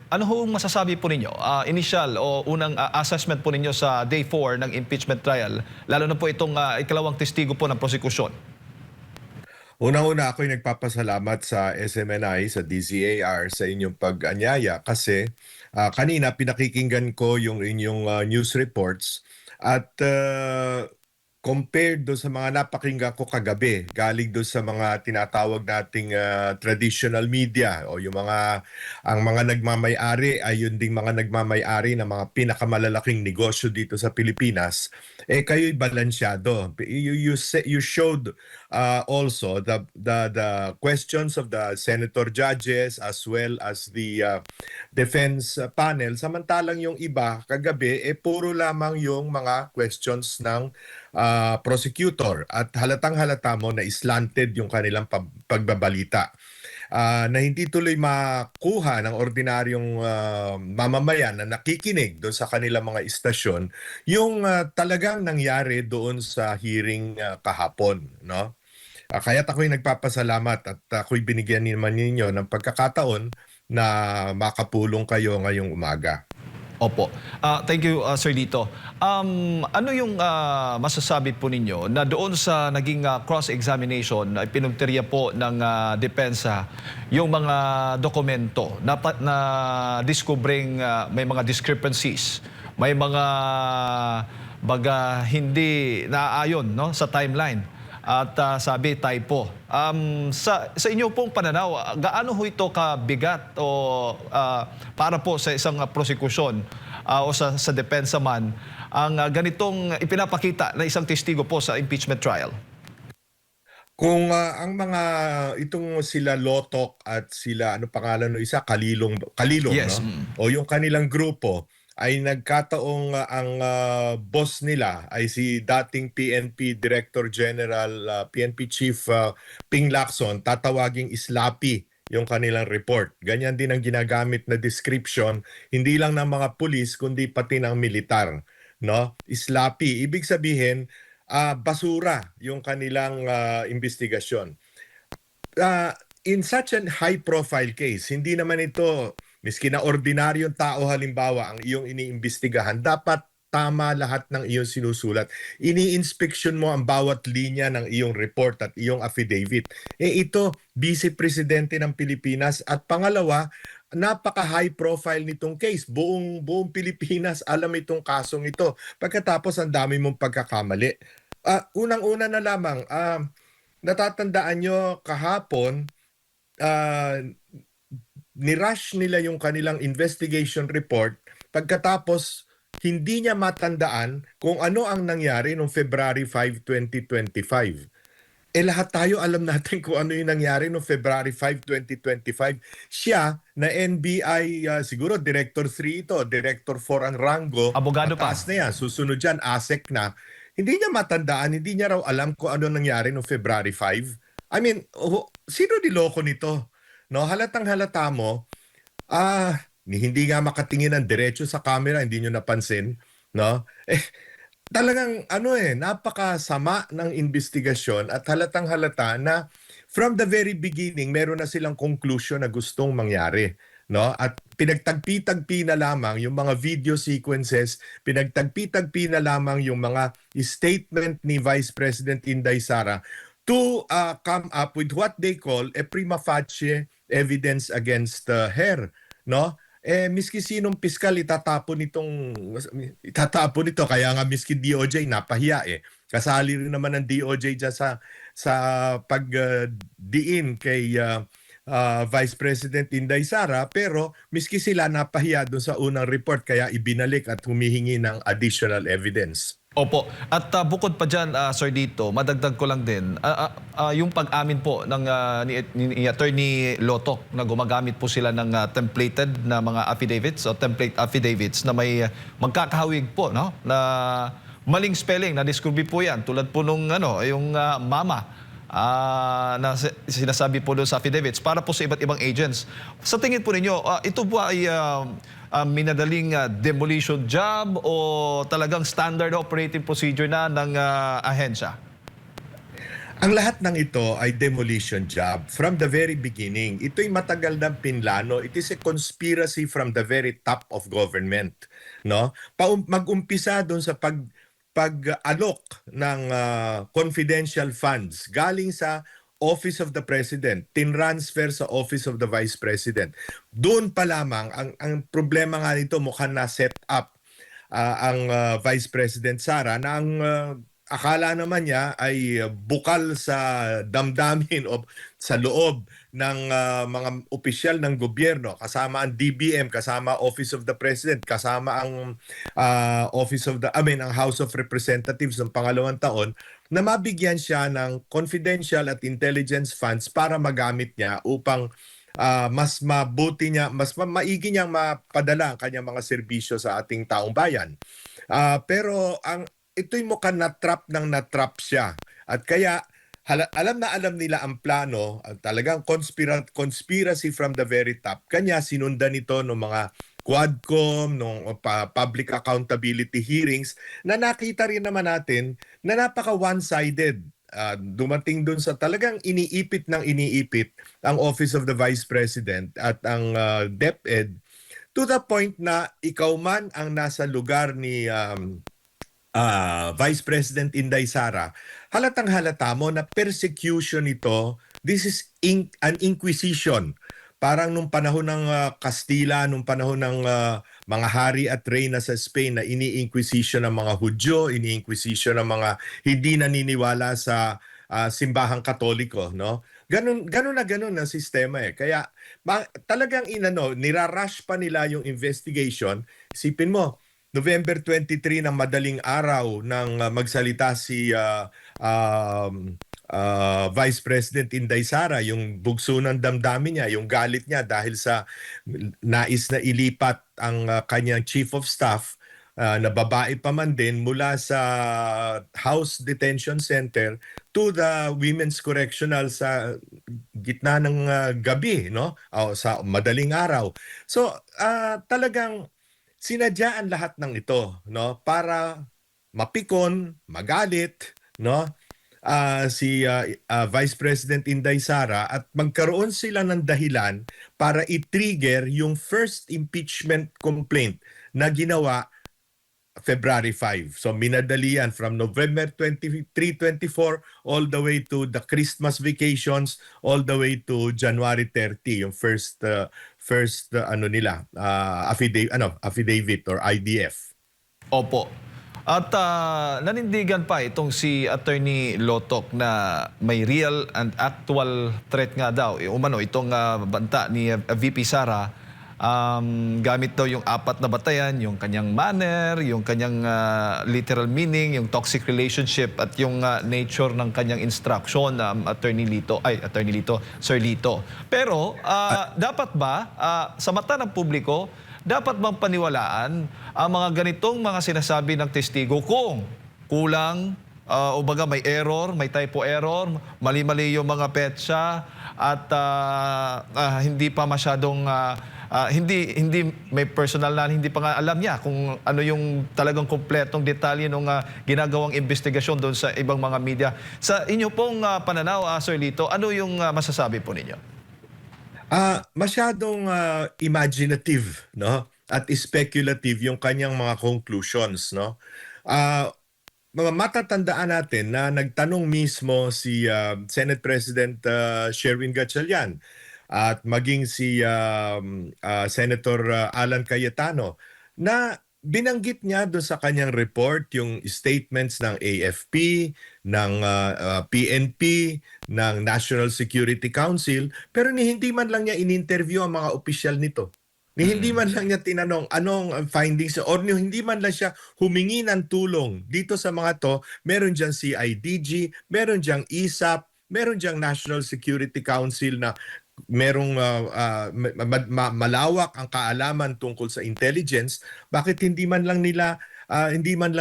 Ano hong masasabi po ninyo, initial o unang assessment po ninyo sa day 4 ng impeachment trial, lalo na po itong ikalawang testigo po ng prosekusyon? Unang-una ako'y nagpapasalamat sa SMNI, sa DZAR sa inyong pag-anyaya kasi kanina pinakikinggan ko yung inyong news reports at compared do sa mga napakinggan ko kagabi, galing do sa mga tinatawag nating traditional media o yung ang mga nagmamay-ari ay yun ding mga nagmamay-ari ng mga pinakamalalaking negosyo dito sa Pilipinas, kayo'y balansyado. You showed also the questions of the senator judges as well as the defense panel, samantalang yung iba kagabi puro lamang yung mga questions ng prosecutor at halatang halata mo na slanted yung kanilang pagbabalita, na hindi tuloy makuha ng ordinaryong mamamayan na nakikinig doon sa kanilang mga istasyon yung talagang nangyari doon sa hearing kahapon, no? Kaya't ako'y nagpapasalamat at ako'y binigyan naman ninyo ng pagkakataon na makapulong kayo ngayong umaga. Opo. Thank you, Sir Lito. Ano yung masasabi po ninyo na doon sa naging cross-examination ay pinuntirya po ng depensa yung mga dokumento na discovering may mga discrepancies, may mga baga hindi naaayon, no, sa timeline at sabi typo. Sa inyo pong pananaw, gaano ho ito kabigat o para po sa isang prosekusyon o sa depensa man ang ganitong ipinapakita na isang testigo po sa impeachment trial? Kung ang mga itong sila Lotok at sila ano pangalan no isa Kalilong Yes. no o yung kanilang grupo ay nagkataong ang boss nila ay si dating PNP Director General, PNP Chief Ping Lacson, tatawaging Islapi yung kanilang report. Ganyan din ang ginagamit na description, hindi lang ng mga pulis kundi pati ng militar, no? Islapi, ibig sabihin basura yung kanilang investigasyon. In such a high-profile case, hindi naman ito, miski na ordinaryong tao halimbawa ang iyong iniimbestigahan, dapat tama lahat ng iyong sinusulat. Ini-inspection mo ang bawat linya ng iyong report at iyong affidavit. Ito, Vice Presidente ng Pilipinas at pangalawa, napaka-high profile nitong case. Buong Pilipinas alam itong kasong ito. Pagkatapos ang dami mong pagkakamali. Unang-una na lamang, natatandaan nyo kahapon, nirush nila yung kanilang investigation report pagkatapos hindi niya matandaan kung ano ang nangyari noong February 5, 2025. Lahat tayo alam natin kung ano yung nangyari noong February 5, 2025. Siya na NBI, siguro Director 3 ito, Director 4 ang rango. Abogado pa. Mataas na yan. Susunod dyan, ASEC na. Hindi niya matandaan, hindi niya raw alam kung ano nangyari noong February 5. I mean, sino niloko nito? No, halatang halata mo, hindi nga makatingin ng diretso sa camera, hindi nyo napansin, no? Talagang napakasama ng investigasyon at halatang halata na from the very beginning meron na silang conclusion na gustong mangyari, no? At pinagtagpi-tagpi na lamang yung mga video sequences, pinagtagpi-tagpi na lamang yung mga statement ni Vice President Inday Sara to come up with what they call a prima facie evidence against her, no? Miski sinong piskal itatapon ito, kaya nga miski DOJ napahiya kasali rin naman ng DOJ dyan sa pagdiin kay Vice President Inday Sara, pero miski sila napahiya doon sa unang report kaya ibinalik at humihingi ng additional evidence. Opo. At bukod pa dyan, Sir Dito, madagdag ko lang din, yung pag-amin po ng, ni Attorney Lotok na gumagamit po sila ng templated na mga affidavits o template affidavits na may magkakahawig po, no? Na maling spelling, na-describe po yan. Tulad po nung yung mama na sinasabi po doon sa affidavits para po sa iba't ibang agents. Sa tingin po ninyo, ito po ay minadaling demolition job o talagang standard operating procedure na ng ahensya? Ang lahat ng ito ay demolition job from the very beginning. Ito'y matagal ng pinlano. It is a conspiracy from the very top of government, no? Mag-umpisa doon sa pag-alok ng confidential funds galing sa Office of the President, tinransfer sa Office of the Vice President. Doon pa lamang ang problema nga nito, mukhang na set up ang Vice President Sara na ang akala naman niya ay bukal sa damdamin o sa loob ng mga opisyal ng gobyerno, kasama ang DBM, kasama Office of the President, kasama ang ang House of Representatives ng pangalawang taon, na mabigyan siya ng confidential at intelligence funds para magamit niya upang mas mabuti niya, maigi niyang mapadala ang kanyang mga serbisyo sa ating taong bayan. Pero ito'y mukhang na-trap siya. At kaya alam na alam nila ang plano, talagang conspiracy from the very top. Kanya sinundan ito ng mga Quadcom, ng public accountability hearings, na nakita rin naman natin na napaka one-sided. Dumating dun sa talagang iniipit ang Office of the Vice President at ang DepEd, to the point na ikaw man ang nasa lugar ni Vice President Inday Sara, halatang halata mo na persecution ito. This is an inquisition. Parang nung panahon ng Kastila, nung panahon ng mga hari at reyna sa Spain, na ini-inquisition ng mga Hudyo, ini-inquisition ng mga hindi naniniwala sa simbahang Katoliko, no? Ganun na ang sistema eh. Kaya talagang nirarush pa nila yung investigation. Isipin mo, November 23 ng madaling araw nang magsalita si Vice President Inday Sara, yung bugso ng damdamin niya, yung galit niya dahil sa nais na ilipat ang kanyang Chief of Staff na babae pa man din mula sa House Detention Center to the Women's Correctional sa gitna ng gabi, no? Sa madaling araw. So talagang sinadyaan lahat ng ito, no, para mapikon, magalit, no, si Vice President Inday Sara, at magkaroon sila ng dahilan para i-trigger yung first impeachment complaint na ginawa February 5. So minadali yan from November 23, 24 all the way to the Christmas vacations, all the way to January 30, yung first affidavit or IDF. Opo. At nanindigan pa itong si Attorney Lotok na may real and actual threat nga daw. Umano, itong banta ni VP Sara, gamit daw yung 4 na batayan, yung kanyang manner, yung kanyang literal meaning, yung toxic relationship, at yung nature ng kanyang instruction, Sir Lito. Pero dapat ba, sa mata ng publiko, dapat bang paniwalaan ang mga ganitong mga sinasabi ng testigo kung kulang, o baga may error, may typo error, mali-mali yung mga petsa, at hindi pa masyadong hindi may personal na, hindi pa nga alam niya kung ano yung talagang kumpletong detalye ng ginagawang investigasyon doon sa ibang mga media. Sa inyo pong pananaw, Sir Lito, ano yung masasabi po ninyo? Masyadong imaginative, no, at speculative yung kanyang mga conclusions, no. Matatandaan natin na nagtanong mismo si Senate President Sherwin Gatchalian at maging si Senator Alan Cayetano, na binanggit niya doon sa kanyang report yung statements ng AFP, ng PNP, ng National Security Council, pero hindi man lang niya in-interview ang mga opisyal nito. Hindi man lang niya tinanong anong findings, or hindi man lang siya humingi ng tulong dito sa mga to. Meron diyang CIDG, meron diyang ISAP, meron diyang National Security Council na merong malawak ang kaalaman tungkol sa intelligence. Bakit hindi man lang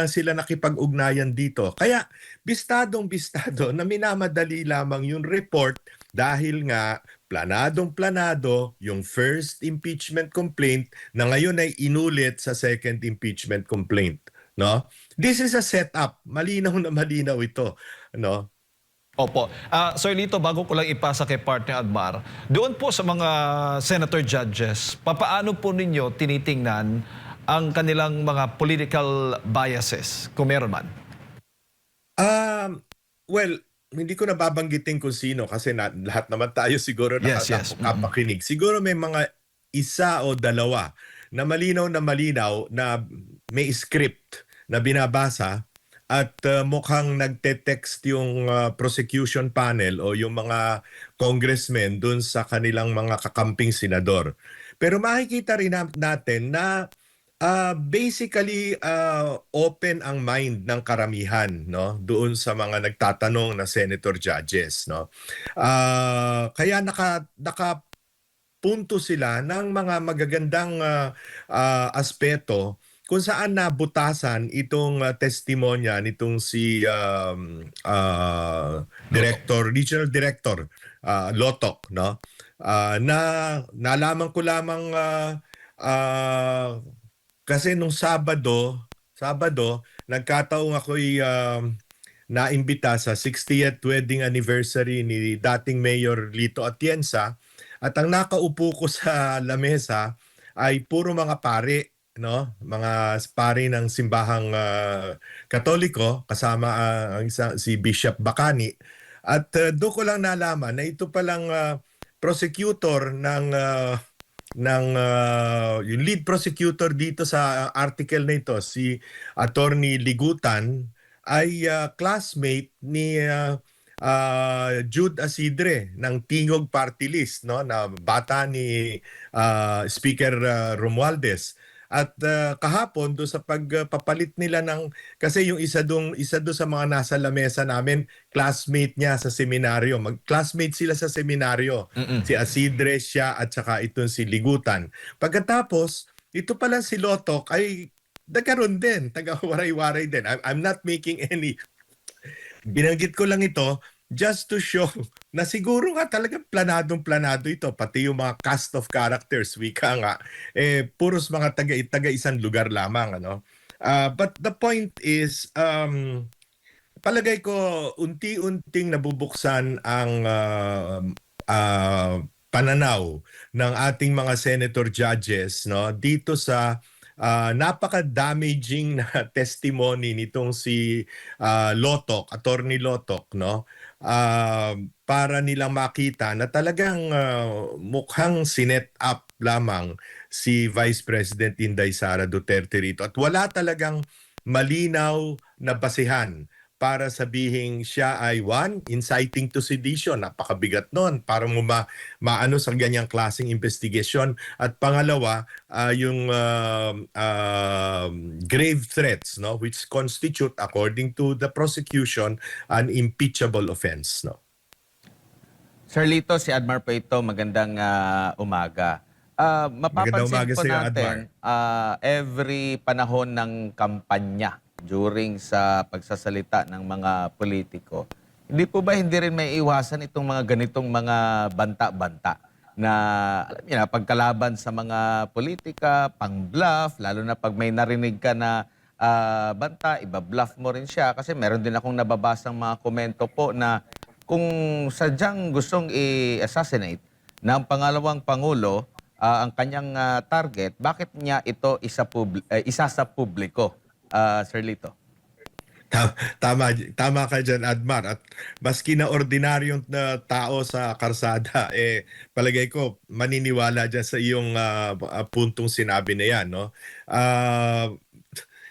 sila nakipag-ugnayan dito? Kaya bistadong-bistado na minamadali lamang yung report, dahil nga planadong-planado yung first impeachment complaint na ngayon ay inulit sa second impeachment complaint, no? This is a setup. Malinaw na malinaw ito, no? Opo. Sir Lito, bago ko lang ipasa kay partner Admar, doon po sa mga senator judges, papaano po ninyo tinitingnan ang kanilang mga political biases, kung meron man? Well, hindi ko nababanggitin kung sino kasi lahat naman tayo siguro Yes, yes. nakapakinig. Siguro may mga isa o dalawa na malinaw na may script na binabasa at mukhang nagte-text yung prosecution panel o yung mga congressmen dun sa kanilang mga kakamping senador. Pero makikita rin natin na basically, open ang mind ng karamihan, no, doon sa mga nagtatanong na senator judges, no. Kaya nakapunto sila ng mga magagandang aspeto kung saan nabutasan itong testimonya nitong si Loto. Regional Director Lotok, no. Na nalaman ko lamang ah, kasi nung Sabado, nagkataong ako'y naimbita sa 60th wedding anniversary ni dating Mayor Lito Atienza at ang nakaupo ko sa lamesa ay puro mga pari, no? Mga pari ng simbahang Katoliko kasama si Bishop Bacani at doon ko lang nalaman na ito palang prosecutor yung lead prosecutor dito sa article na ito, si Attorney Ligutan, ay classmate ni Jude Asidre ng Tingog Party List, no, na bata ni Speaker Romualdez. At kahapon do sa pagpapalit nila ng kasi yung isa do sa mga nasa lamesa namin, classmate niya sa seminaryo. Mag-classmate sila sa seminaryo. Si Asidre siya at saka itong si Ligutan. Pagkatapos, ito pala si Lotok ay nagkaroon din, taga-waray-waray din. I'm not making any, binanggit ko lang ito just to show na siguro nga talagang planadong-planado ito. Pati yung mga cast of characters, wika nga, puros mga taga-isang lugar lamang. Ano? But the point is, palagay ko unti-unting nabubuksan ang pananaw ng ating mga senator judges, no, dito sa napaka-damaging na testimony nitong si Lotok, Attorney Lotok, no, para nilang makita na talagang mukhang sinet up lamang si Vice President Inday Sara Duterte rito at wala talagang malinaw na basehan para sabihing siya ay inciting to sedition. Napakabigat nun para mo maano sa ganyang klaseng investigasyon. At pangalawa, yung grave threats, no, which constitute, according to the prosecution, an impeachable offense. No? Sir Lito, si Admar po ito. Magandang umaga. Magandang Mapapansin umaga po sa iyo, Admar. natin, every panahon ng kampanya during sa pagsasalita ng mga politiko, hindi rin may iwasan itong mga ganitong mga banta-banta na alam niyo na, pagkalaban sa mga politika, pang-bluff, lalo na pag may narinig ka na banta, iba-bluff mo rin siya. Kasi meron din akong nababasang mga komento po na kung sadyang gustong i-assassinate ng pangalawang pangulo, ang kanyang target, bakit niya ito isa sa publiko, Sir Lito? Tama ka dyan, Admar. At maski na ordinaryong na tao sa karsada, palagay ko maniniwala dyan sa iyong puntong sinabi na yan. No?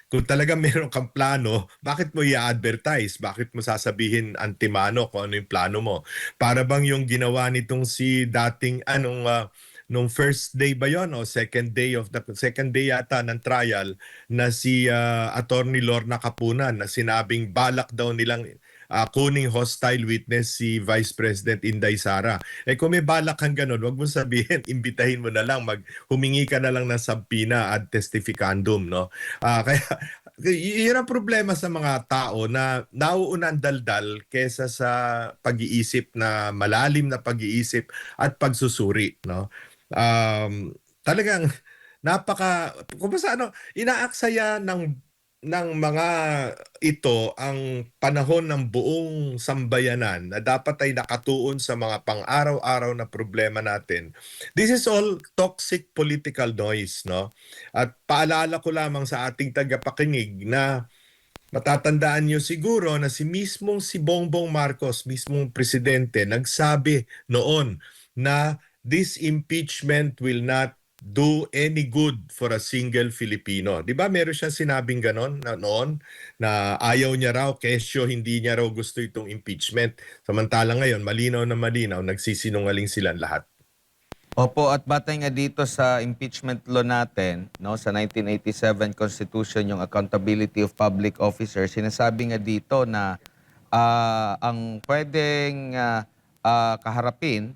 Kung talaga meron kang plano, bakit mo i-advertise? Bakit mo sasabihin antimano kung ano yung plano mo? Para bang yung ginawa nitong si dating nung first day ba yon o second day yata ng trial na si Attorney Lorna Capunan na sinabing balak daw nilang kuning hostile witness si Vice President Inday Sara. Kung may balak kang ganun, wag mo sabihin, imbitahin mo na lang, humingi ka na lang ng subpoena ad testificandum, no? Kaya yun ang problema sa mga tao na nauuna ang daldal kesa sa pag-iisip na malalim na pag-iisip at pagsusuri, no? Talagang kung sa ano, inaaksaya ng ng mga ito ang panahon ng buong sambayanan na dapat ay nakatuon sa mga pang-araw-araw na problema natin. This is all toxic political noise, no? At paalala ko lamang sa ating tagapakinig na matatandaan niyo siguro na si Bongbong Marcos, mismong presidente, nagsabi noon na this impeachment will not do any good for a single Filipino. 'Di ba meron siyang sinabing ganon na noon na ayaw niya raw, kesyo hindi niya raw gusto itong impeachment. Samantalang ngayon, malinaw na malinaw, nagsisinungaling silang lahat. Opo, at batay nga dito sa impeachment law natin, no, sa 1987 Constitution, yung accountability of public officers, sinasabi nga dito na ang pwedeng kaharapin,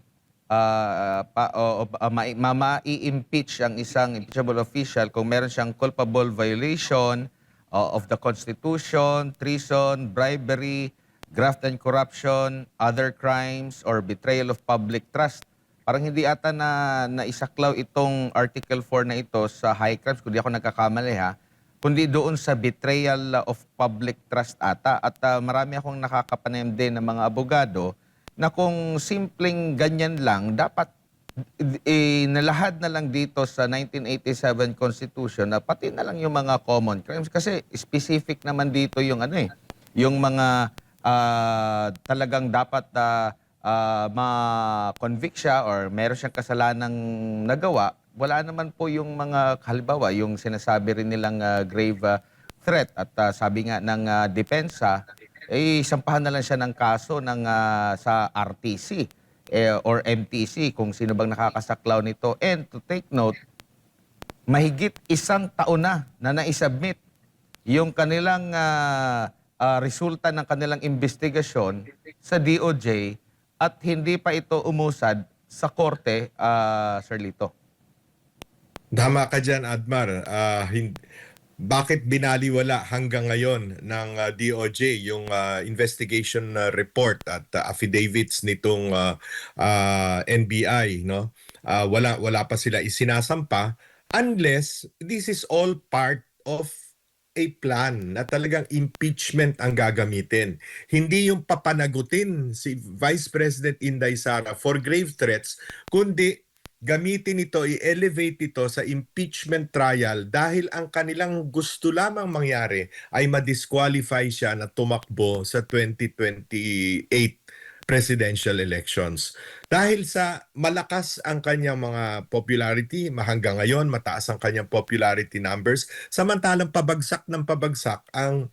ma-impeach ang isang impeachable official kung meron siyang culpable violation of the Constitution, treason, bribery, graft and corruption, other crimes, or betrayal of public trust. Parang hindi ata na naisaklaw itong Article 4 na ito sa high crimes, kundi ako nagkakamali ha, kundi doon sa betrayal of public trust ata. At marami akong nakakapanayam din ng mga abogado na kung simpleng ganyan lang, dapat nalahad na lang dito sa 1987 Constitution na pati na lang yung mga common crimes. Kasi specific naman dito yung yung mga talagang dapat ma-convict siya or meron siyang kasalanang nagawa, wala naman po yung mga, halimbawa, yung sinasabi rin nilang grave threat. At sabi nga ng depensa, sampahan na lang siya ng kaso sa RTC or MTC kung sino bang nakakasaklaw nito. And to take note, mahigit 1 taon na naisubmit yung kanilang resulta ng kanilang investigasyon sa DOJ at hindi pa ito umusad sa korte, Sir Lito. Tama ka dyan, Admar. Bakit binaliwala hanggang ngayon ng DOJ yung investigation report at affidavits nitong NBI, no? Wala pa sila isinasampa unless this is all part of a plan na talagang impeachment ang gagamitin. Hindi yung papanagutin si Vice President Inday Sara for grave threats, kundi gamitin ito, i-elevate ito sa impeachment trial dahil ang kanilang gusto lamang mangyari ay ma-disqualify siya na tumakbo sa 2028 presidential elections. Dahil sa malakas ang kanyang mga popularity, hanggang ngayon mataas ang kanyang popularity numbers, samantalang pabagsak ng pabagsak ang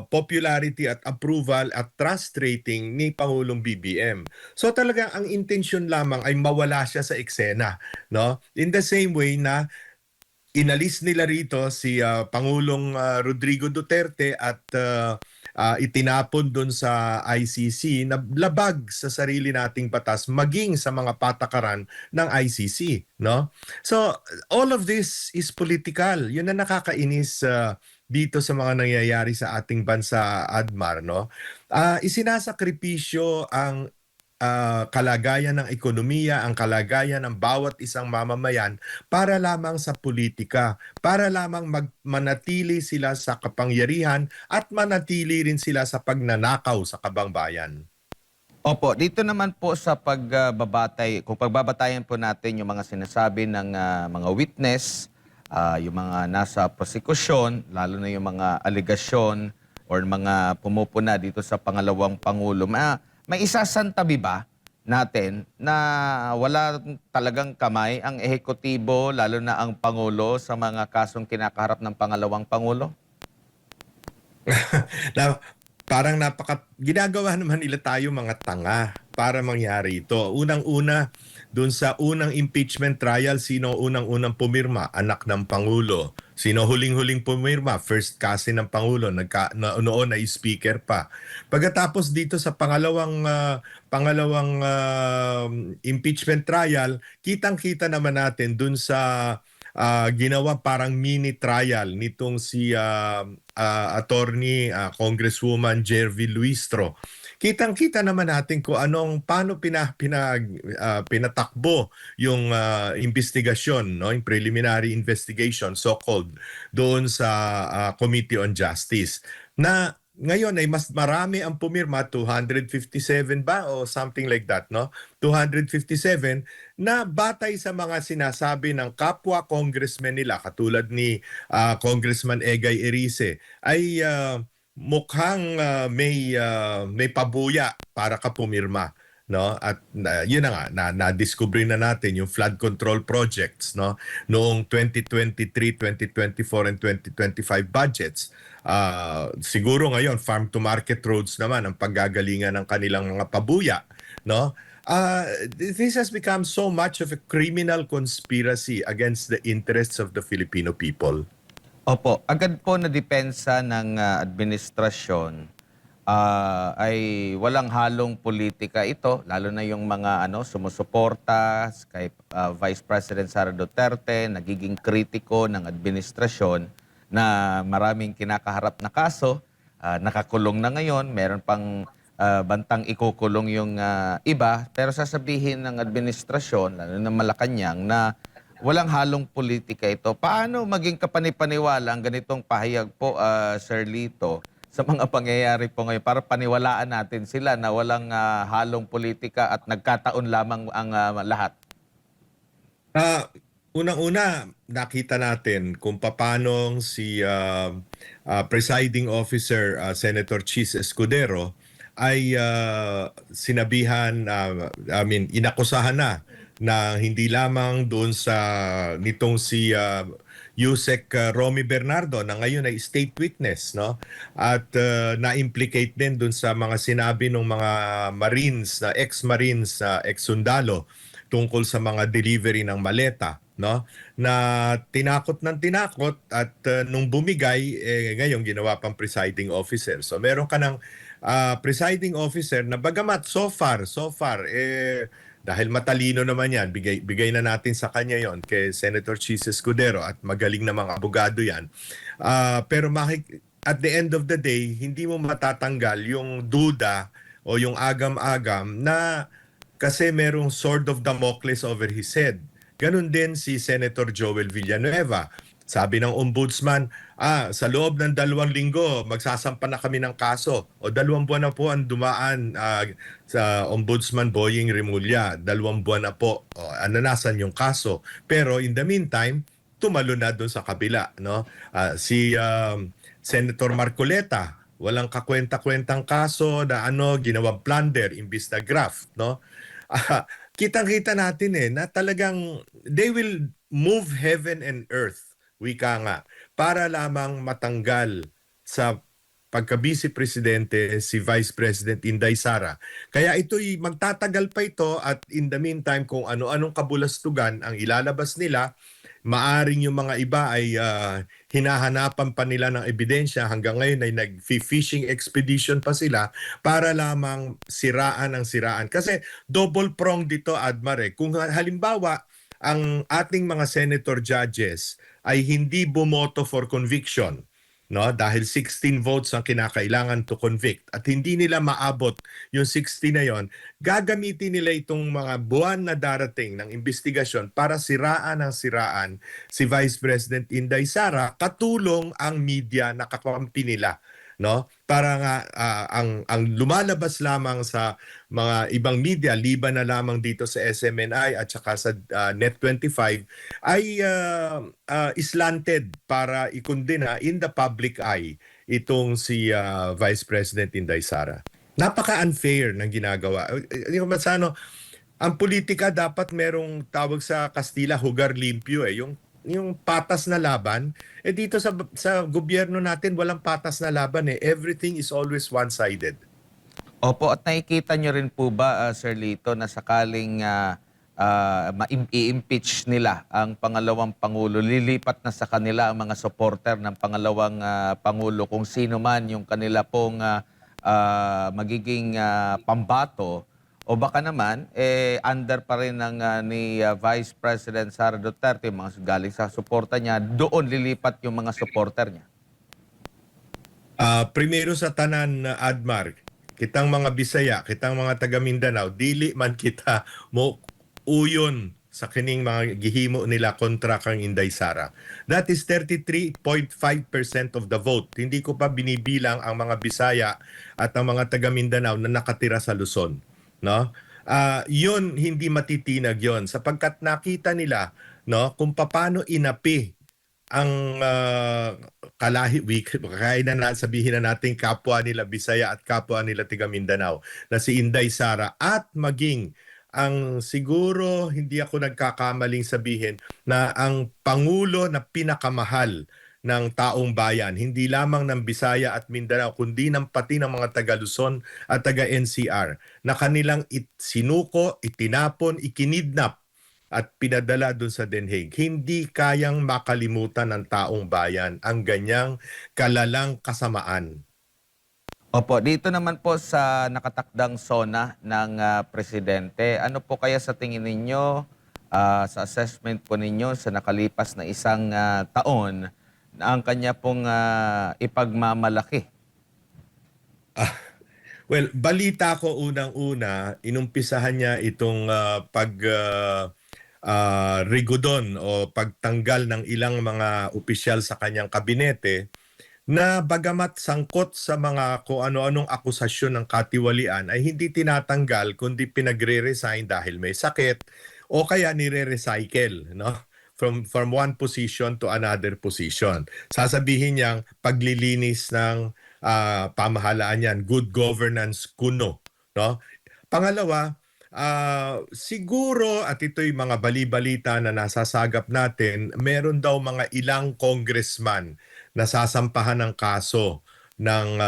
popularity at approval at trust rating ni Pangulong BBM. So talagang ang intensyon lamang ay mawala siya sa eksena, no? In the same way na inalis nila rito si Pangulong Rodrigo Duterte at itinapon doon sa ICC na labag sa sarili nating batas maging sa mga patakaran ng ICC, no? So all of this is political. Yun na nakakainis dito sa mga nangyayari sa ating bansa, Admar, no? Isinasakripisyo ang kalagayan ng ekonomiya, ang kalagayan ng bawat isang mamamayan para lamang sa politika, para lamang manatili sila sa kapangyarihan at manatili rin sila sa pagnanakaw sa kabangbayan. Opo, dito naman po sa pagbabatay, kung pagbabatayan po natin yung mga sinasabi ng mga witness, yung mga nasa prosekusyon, lalo na yung mga aligasyon or mga pumupuna dito sa pangalawang Pangulo, may isasantabi ba natin na wala talagang kamay ang ehekutibo, lalo na ang Pangulo, sa mga kasong kinakaharap ng pangalawang Pangulo? Na parang ginagawa naman nila tayo mga tanga para mangyari ito. Unang-una, dun sa unang impeachment trial, sino unang-unang pumirma? Anak ng Pangulo. Sino huling-huling pumirma? First cousin ng Pangulo, noon ay speaker pa. Pagkatapos dito sa pangalawang impeachment trial, kitang-kita naman natin dun sa ginawa parang mini trial nitong si attorney Congresswoman Jervy Luistro. kitang-kita naman natin kung paano pinatakbo yung investigasyon, no, yung preliminary investigation, so-called, doon sa Committee on Justice. Na ngayon ay mas marami ang pumirma, 257 ba o something like that, no? 257 na batay sa mga sinasabi ng kapwa congressmen nila katulad ni Congressman Egay Erice ay mukhang may pabuya para ka pumirma, no? At yun na nga, na-discover na natin yung flood control projects, no, noong 2023, 2024 and 2025 budgets. Siguro ngayon farm to market roads naman ang paggagalingan ng kanilang mga pabuya, no? This has become so much of a criminal conspiracy against the interests of the Filipino people. Opo, agad po na depensa ng administrasyon ay walang halong politika ito, lalo na yung mga sumusuporta kay Vice President Sara Duterte, nagiging kritiko ng administrasyon na maraming kinakaharap na kaso, nakakulong na ngayon, meron pang bantang ikukulong yung iba, pero sasabihin ng administrasyon, lalo na Malacanang, na walang halong politika ito. Paano maging kapanipaniwala ang ganitong pahayag po, Sir Lito, sa mga pangyayari po ngayon para paniwalaan natin sila na walang halong politika at nagkataon lamang ang lahat? Unang-una, nakita natin kung paano si presiding officer, Senator Chis Escudero, ay sinabihan, inakusahan na hindi lamang doon sa nitong si Yusek Romy Bernardo na ngayon ay state witness, no? At na-implicate din doon sa mga sinabi ng mga Marines, ex-Marines, ex-sundalo tungkol sa mga delivery ng maleta, no? Na tinakot ng tinakot at nung bumigay ngayon ginawa pang presiding officer. So meron ka ng presiding officer na bagamat so far dahil matalino naman yan, bigay na natin sa kanya yon kay Senator Chis Escudero at magaling na mga abogado yan. Pero at the end of the day, hindi mo matatanggal yung duda o yung agam-agam na kasi merong sword of Damocles over his head. Ganun din si Senator Joel Villanueva. Sabi ng ombudsman, sa loob ng 2 linggo, magsasampa na kami ng kaso. O 2 buwan na po ang dumaan sa ombudsman Boying Remulla. 2 buwan na po. Nasan yung kaso? Pero in the meantime, tumalo na doon sa kabila. No? Si Senator Marcoleta, walang kakwenta-kwentang kaso na ginawang plunder imbis na graft. No? Kitang-kita natin na talagang they will move heaven and earth, wika nga, para lamang matanggal sa pagka-vice presidente si Vice President Inday Sara. Kaya ito'y magtatagal pa ito at in the meantime kung ano-anong kabulastugan ang ilalabas nila, maaring yung mga iba ay hinahanapan pa nila ng ebidensya hanggang ngayon ay nag-fishing expedition pa sila para lamang siraan ang siraan. Kasi double prong dito, Admar. Kung halimbawa ang ating mga senator judges ay hindi bumoto for conviction, no, dahil 16 votes ang kinakailangan to convict at hindi nila maabot yung 60 na yon, gagamitin nila itong mga buwan na darating ng investigasyon para siraan si Vice President Inday Sara, katulong ang media na kakampi nila, no, para nga ang lumalabas lamang sa mga ibang media liban na lamang dito sa SMNI at saka sa Net25 ay slanted para ikundina in the public eye itong si Vice President Inday Sara. Napaka-unfair ng ginagawa. Ang politika dapat merong tawag sa Kastila, hugar limpyo yung patas na laban. Dito sa gobyerno natin walang patas na laban Everything is always one-sided. Opo, at nakikita nyo rin po ba, Sir Lito, na sakaling i-impeach nila ang pangalawang Pangulo, lilipat na sa kanila ang mga supporter ng pangalawang Pangulo kung sino man yung kanila pong magiging pambato, o baka naman under pa rin ni Vice President Sara Duterte, mga galing sa suporta niya, doon lilipat yung mga supporter niya? Primero sa tanan, Admar, kitang mga Bisaya, kitang mga taga Mindanao, dili man kita mo uyon sa kining mga gihimo nila kontra kang Inday Sara. That is 33.5% of the vote. Hindi ko pa binibilang ang mga Bisaya at ang mga taga Mindanao na nakatira sa Luzon, no? Yun hindi matitinag yon sapagkat nakita nila, no, kung paano inapi ang kaya na sabihin na natin kapwa nila Bisaya at kapwa nila tiga Mindanao na si Inday Sara at maging ang siguro hindi ako nagkakamaling sabihin na ang pangulo na pinakamahal ng taong bayan, hindi lamang ng Bisaya at Mindanao, kundi ng pati ng mga taga Luzon at taga NCR na kanilang sinuko, itinapon, ikinidnap at pinadala doon sa Den Haag. Hindi kayang makalimutan ng taong bayan ang ganyang kalalang kasamaan. Opo, dito naman po sa nakatakdang SONA ng presidente, ano po kaya sa tingin ninyo, sa assessment po ninyo sa nakalipas na isang taon na ang kanya pong ipagmamalaki? Well, balita ko unang-una, inumpisahan niya itong rigodon o pagtanggal ng ilang mga opisyal sa kanyang kabinete na bagamat sangkot sa mga kung ano-anong akusasyon ng katiwalian ay hindi tinatanggal kundi pinagre-resign dahil may sakit o kaya nire-recycle, no? From one position to another position. Sasabihin niyang paglilinis ng pamahalaan yan, good governance kuno, no? Pangalawa, siguro at ito'y mga bali-balita na nasasagap natin, meron daw mga ilang congressman na sasampahan ng kaso ng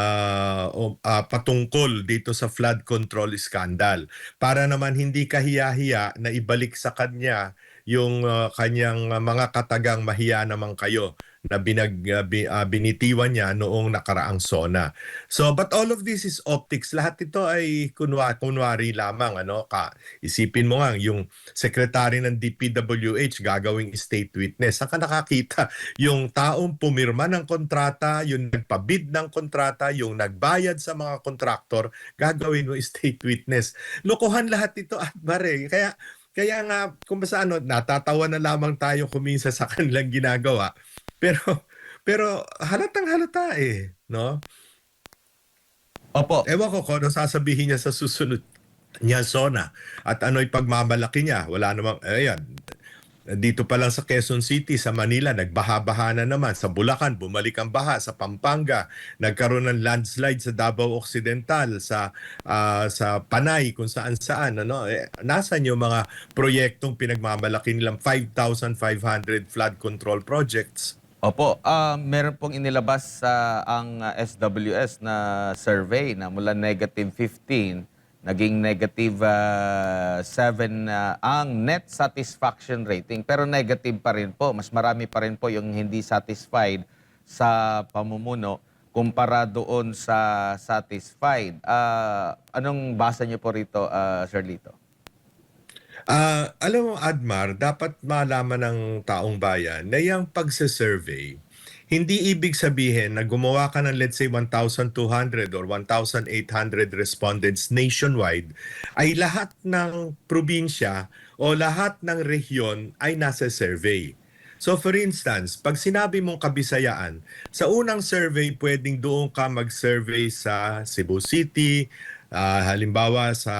patungkol dito sa flood control scandal para naman hindi kahiya-hiya na ibalik sa kanya yung kanyang mga katagang mahiya naman kayo na binitiwan niya noong nakaraang SONA. So, but all of this is optics. Lahat ito ay kunwari lamang. Isipin mo nga, yung secretary ng DPWH gagawing state witness. Saan ka nakakita? Yung taong pumirma ng kontrata, yung nagpabid ng kontrata, yung nagbayad sa mga kontraktor, gagawin mo state witness. Lokohan lahat ito, Akbare. Kaya nga, kung basta natatawa na lamang tayo kuminsan sa kanilang ginagawa. Pero halatang halata no? Opo. Ewan ko kung ano sasabihin niya sa susunod niya SONA at ano'y pagmamalaki niya. Wala namang, ayan, dito pa lang sa Quezon City, sa Manila, nagbaha-baha na naman. Sa Bulacan, bumalik ang baha. Sa Pampanga, nagkaroon ng landslide sa Davao Occidental, sa Panay, kung saan-saan. Nasaan yung mga proyektong pinagmamalaki nilang 5,500 flood control projects? Opo, meron pong inilabas ang SWS na survey na mula -15, naging -7 ang net satisfaction rating. Pero negative pa rin po. Mas marami pa rin po yung hindi satisfied sa pamumuno kumpara doon sa satisfied. Anong basa niyo po rito, Sir Lito? Alam mo, Admar, dapat malaman ng taong bayan na yung pagsa-survey, hindi ibig sabihin na gumawa ka ng let's say 1,200 or 1,800 respondents nationwide ay lahat ng probinsya o lahat ng rehiyon ay nasa survey. So for instance, pag sinabi mong Kabisayaan, sa unang survey pwedeng doon ka mag-survey sa Cebu City, halimbawa sa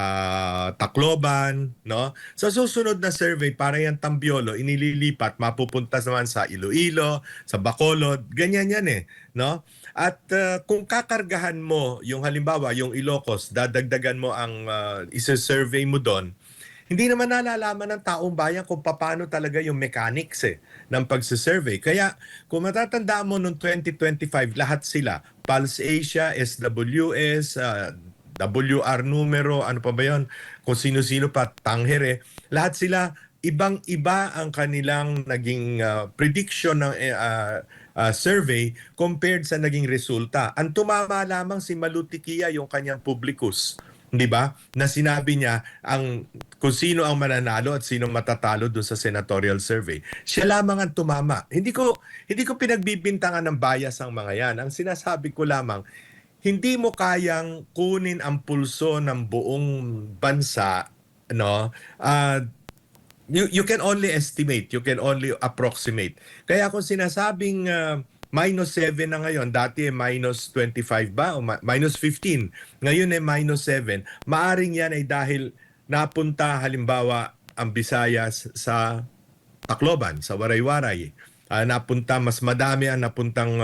Tacloban, no? Sa susunod na survey, para yung Tambiolo, inililipat, mapupunta naman sa Iloilo, sa Bacolod, ganyan yan no? At kung kakargahan mo yung halimbawa, yung Ilocos, dadagdagan mo ang isa-survey mo doon, hindi naman nalalaman ng taong bayan kung paano talaga yung mechanics ng pagsisurvey. Kaya kung matatandaan mo noong 2025, lahat sila, Pulse Asia, SWS, WR numero, ano pa ba yun? Kung sino-sino pa, Tanghere. Lahat sila, ibang-iba ang kanilang naging prediction ng survey compared sa naging resulta. Ang tumama lamang si Malutikia, yung kanyang publicus. Di ba? Na sinabi niya kung sino ang mananalo at sino matatalo doon sa senatorial survey. Siya lamang ang tumama. Hindi ko pinagbibintangan ng bias ang mga yan. Ang sinasabi ko lamang, hindi mo kayang kunin ang pulso ng buong bansa, no? You can only estimate, you can only approximate. Kaya kung sinasabing -7 na ngayon, dati -25 ba o -15, ngayon -7, maaring yan ay dahil napunta halimbawa ang Visayas sa Tacloban, sa Waray-Waray. Napunta, mas madami ang napuntang,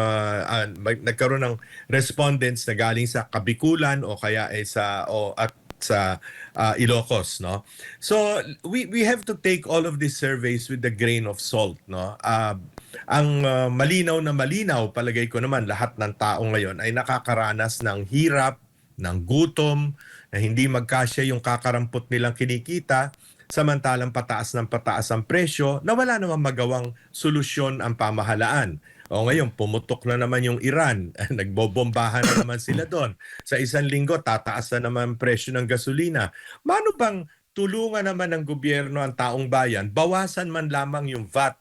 nagkaroon ng respondents na galing sa Kabikulan o kaya at sa Ilocos, no? So we have to take all of these surveys with a grain of salt, no? Ang malinaw na malinaw, palagay ko naman lahat ng tao ngayon ay nakakaranas ng hirap, ng gutom, na hindi magkasya yung kakarampot nilang kinikita, samantalang pataas ng pataas ang presyo na wala namang magawang solusyon ang pamahalaan. O ngayon, pumutok na naman yung Iran. Nagbobombahan na naman sila doon. Sa isang linggo, tataas na naman ang presyo ng gasolina. Mano bang tulungan naman ng gobyerno ang taong bayan? Bawasan man lamang yung VAT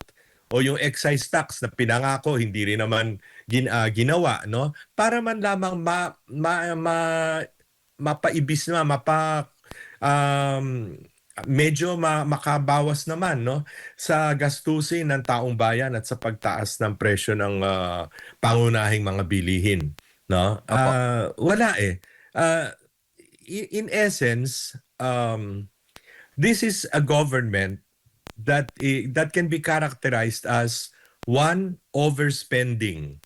o yung excise tax na pinangako, hindi rin naman ginawa, no? Para man lamang mapaibis na, medyo makabawas naman, no, sa gastusin ng taong bayan at sa pagtaas ng presyo ng pangunahing mga bilihin, no? Opo. Wala eh. In essence, this is a government that can be characterized as one, overspending,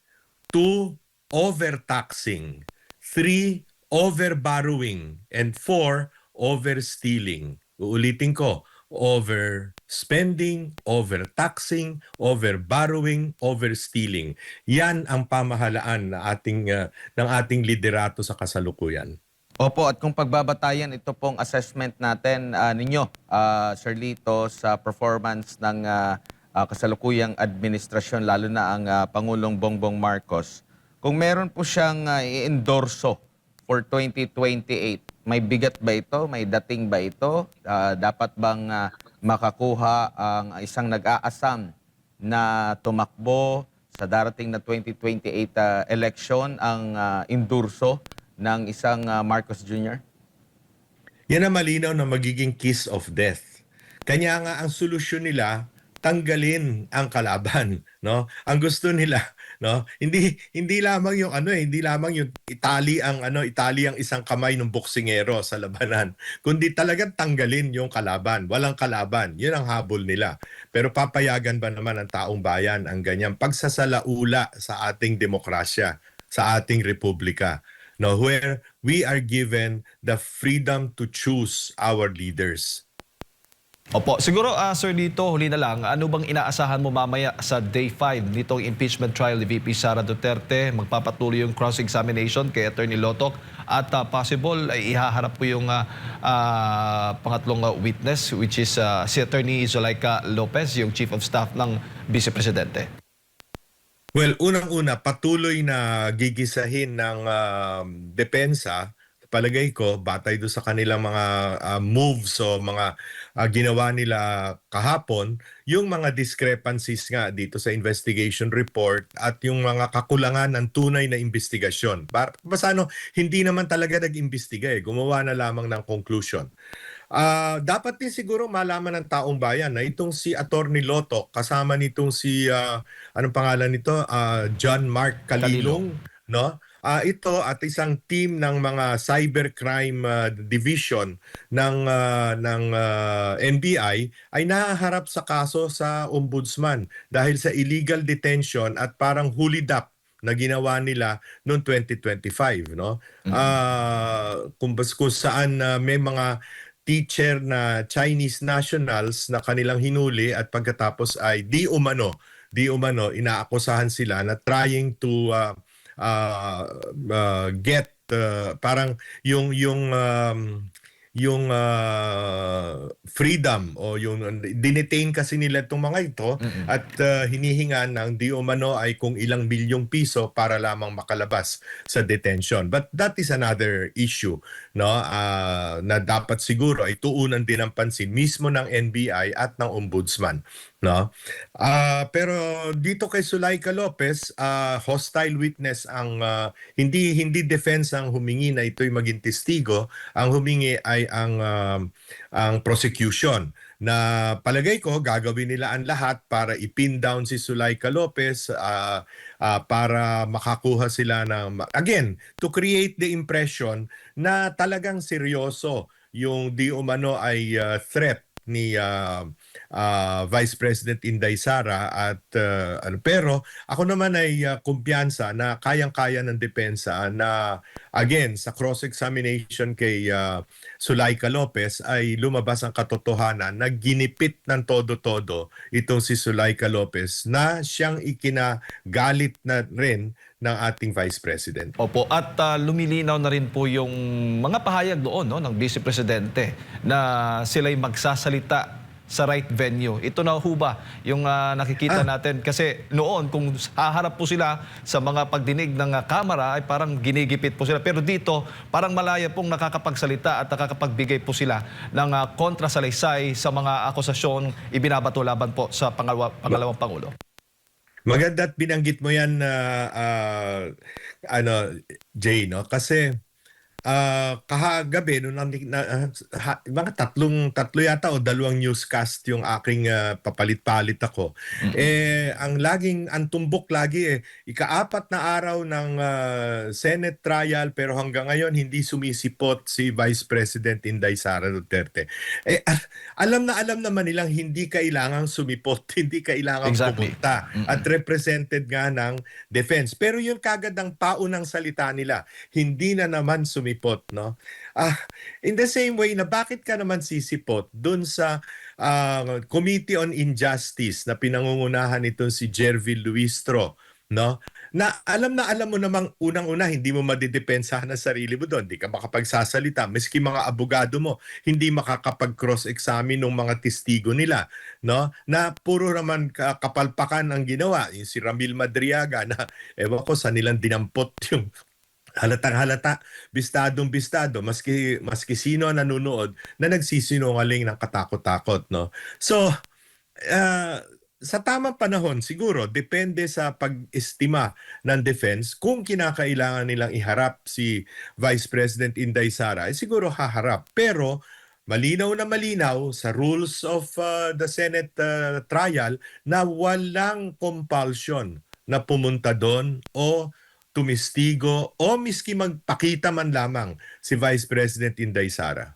two, overtaxing, three, overborrowing, and four, overstealing. Uulitin ko, overspending, overtaxing, overborrowing, overstealing. Yan ang pamahalaan ng ating liderato sa kasalukuyan. Opo, at kung pagbabatayan ito pong assessment natin ninyo, Sir Lito, sa performance ng kasalukuyang administrasyon, lalo na ang Pangulong Bongbong Marcos, kung meron po siyang i-endorso for 2028, may bigat ba ito? May dating ba ito? Dapat bang makakuha ang isang nag-aasam na tumakbo sa darating na 2028 election ang endorso ng isang Marcos Jr.? Yan ang malinaw na magiging kiss of death. Kanya nga ang solusyon nila, tanggalin ang kalaban, no? Ang gusto nila, no? Hindi lamang yung hindi lamang yung itali ang isang kamay ng boksingero sa labanan, kundi talagang tanggalin yung kalaban, walang kalaban. 'Yun ang habol nila. Pero papayagan ba naman ang taong bayan ang ganyang pagsasalaula sa ating demokrasya, sa ating republika? No, where we are given the freedom to choose our leaders. Opo, siguro Sir Lito, huli na lang, ano bang inaasahan mo mamaya sa day 5 nitong impeachment trial ni VP Sara Duterte? Magpapatuloy yung cross-examination kay Attorney Lotoc at possible ay ihaharap po yung pangatlong witness, which is si Attorney Zulaika Lopez, yung Chief of Staff ng Vice Presidente. Well, unang-una, patuloy na gigisahin ng depensa, palagay ko, batay doon sa kanilang mga moves o mga ginawa nila kahapon, yung mga discrepancies nga dito sa investigation report at yung mga kakulangan ng tunay na investigasyon. Basano, hindi naman talaga nag-imbestiga gumawa na lamang ng conclusion. Dapat din siguro malaman ng taong bayan na itong si Attorney Lotoc, kasama nitong si, anong pangalan nito? John Mark Calilong, no? Ito at isang team ng mga cybercrime division ng NBI ay nahaharap sa kaso sa ombudsman dahil sa illegal detention at parang hulidap na ginawa nila noong 2025, no? Kung saan may mga teacher na Chinese nationals na kanilang hinuli at pagkatapos ay di umano inaakusahan sila na trying to get parang yung yung freedom o yung dinetain kasi nila itong mga ito at hinihinga ng di umano ay kung ilang bilyong piso para lamang makalabas sa detention. But that is another issue, no? Na dapat siguro ay tuunan din ng pansin mismo ng NBI at ng Ombudsman, no? Pero dito kay Zulaika Lopez, hostile witness ang hindi defense ang humingi na ito'y maging testigo, ang humingi ay ang prosecution na palagay ko gagawin nila ang lahat para ipin down si Zulaika Lopez para makakuha sila ng again to create the impression na talagang seryoso yung di umano ay threat ni Vice President Inday Sara at pero ako naman ay kumpiyansa na kayang-kaya ng depensa na again sa cross-examination kay Zulaika Lopez ay lumabas ang katotohanan na ginipit ng todo-todo itong si Zulaika Lopez na siyang ikinagalit na rin ng ating Vice President. Opo, at lumilinaw na rin po yung mga pahayag doon, no, ng Vice Presidente na sila'y magsasalita sa right venue. Ito na ho ba yung nakikita natin? Kasi noon, kung haharap po sila sa mga pagdinig ng Kamara, ay parang ginigipit po sila. Pero dito, parang malaya pong nakakapagsalita at nakakapagbigay po sila ng kontrasalaysay sa mga akusasyong ibinabato laban po sa pangalawang Pangulo. Maganda at binanggit mo yan Jay, no? Kasi kahagabi nung mga tatlo yata o dalawang newscast yung aking papalit-palit ako. Ang tumbok lagi ika-4 na araw ng Senate trial pero hanggang ngayon hindi sumisipot si Vice President Inday Sara Duterte. Alam naman nilang hindi kailangang sumipot, hindi kailangang pumunta at represented nga ng defense. Pero yun kagad ang paunang salita nila, hindi na naman sumipot, no? In the same way na bakit ka naman sisipot dun sa Committee on Injustice na pinangungunahan nitong si Jervil Luistro, no? Na alam mo namang unang-una hindi mo madidepensahan ang sarili mo doon, hindi ka makapagsasalita, miski mga abogado mo hindi makakapag-cross-examine ng mga testigo nila, no? Na puro naman kapalpakan ang ginawa. Yung si Ramil Madriaga na ewan ko sa nilang dinampot yung halatang-halata, bistadong-bistado, maski sino ang nanonood na nagsisinungaling ng katakot-takot, no? So, sa tamang panahon, siguro, depende sa pag-estima ng defense, kung kinakailangan nilang iharap si Vice President Inday Sara, siguro haharap. Pero, malinaw na malinaw sa rules of the Senate trial na walang compulsion na pumunta doon o tumistigo o miski magpakita man lamang si Vice President Inday Sara.